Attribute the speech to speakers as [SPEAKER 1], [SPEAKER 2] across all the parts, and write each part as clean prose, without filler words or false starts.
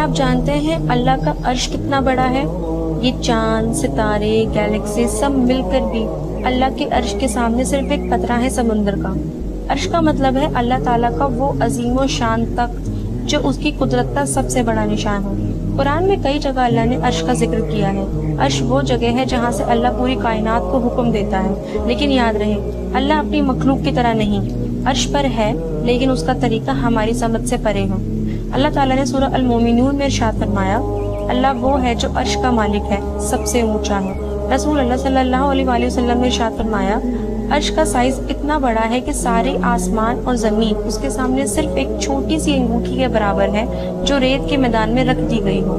[SPEAKER 1] کیا آپ جانتے ہیں اللہ کا عرش کتنا بڑا ہے؟ یہ چاند، ستارے، گیلیکسی سب مل کر بھی اللہ کے عرش کے سامنے صرف ایک قطرہ ہے سمندر کا۔ عرش کا مطلب ہے اللہ تعالیٰ کا وہ عظیم و شان تخت جو اس کی قدرت کا سب سے بڑا نشان ہے۔ قرآن میں کئی جگہ اللہ نے عرش کا ذکر کیا ہے۔ عرش وہ جگہ ہے جہاں سے اللہ پوری کائنات کو حکم دیتا ہے، لیکن یاد رہے اللہ اپنی مخلوق کی طرح نہیں، عرش پر ہے لیکن اس کا طریقہ ہماری سمجھ سے پرے ہے۔ اللہ تعالیٰ نے سورہ المومنون میں ارشاد فرمایا، اللہ وہ ہے جو عرش کا مالک ہے، سب سے اونچا ہے۔ رسول اللہ صلی اللہ علیہ وآلہ وسلم نے ارشاد فرمایا، عرش کا سائز اتنا بڑا ہے کہ سارے آسمان اور زمین اس کے سامنے صرف ایک چھوٹی سی انگوٹھی کے برابر ہے جو ریت کے میدان میں رکھ دی گئی ہو۔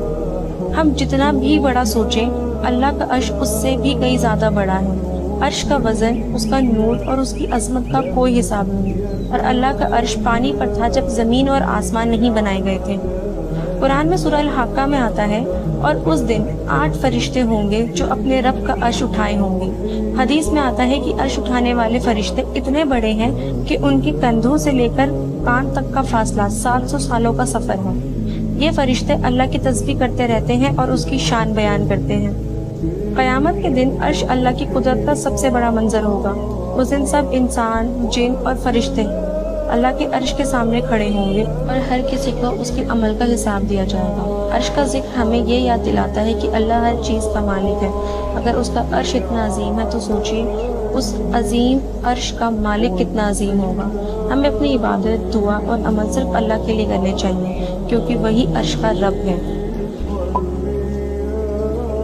[SPEAKER 1] ہم جتنا بھی بڑا سوچیں اللہ کا عرش اس سے بھی کئی زیادہ بڑا ہے۔ عرش کا وزن، اس کا نور اور اس کی عظمت کا کوئی حساب نہیں، اور اللہ کا عرش پانی پر تھا جب زمین اور آسمان نہیں بنائے گئے تھے۔ قرآن میں سورہ الحاقہ میں آتا ہے، اور اس دن 8 فرشتے ہوں گے جو اپنے رب کا عرش اٹھائے ہوں گے۔ حدیث میں آتا ہے کہ عرش اٹھانے والے فرشتے اتنے بڑے ہیں کہ ان کے کندھوں سے لے کر کان تک کا فاصلہ 700 سالوں کا سفر ہے۔ یہ فرشتے اللہ کی تسبیح کرتے رہتے ہیں اور اس کی شان بیان کرتے ہیں۔ قیامت کے دن عرش اللہ کی قدرت کا سب سے بڑا منظر ہوگا۔ اس دن سب انسان، جن اور فرشتے اللہ کے عرش کے سامنے کھڑے ہوں گے، اور ہر کسی کو اس کے عمل کا حساب دیا جائے گا۔ عرش کا ذکر ہمیں یہ یاد دلاتا ہے کہ اللہ ہر چیز کا مالک ہے۔ اگر اس کا عرش اتنا عظیم ہے تو سوچیے اس عظیم عرش کا مالک کتنا عظیم ہوگا۔ ہمیں اپنی عبادت، دعا اور عمل صرف اللہ کے لیے کرنے چاہیے، کیونکہ وہی عرش کا رب ہے۔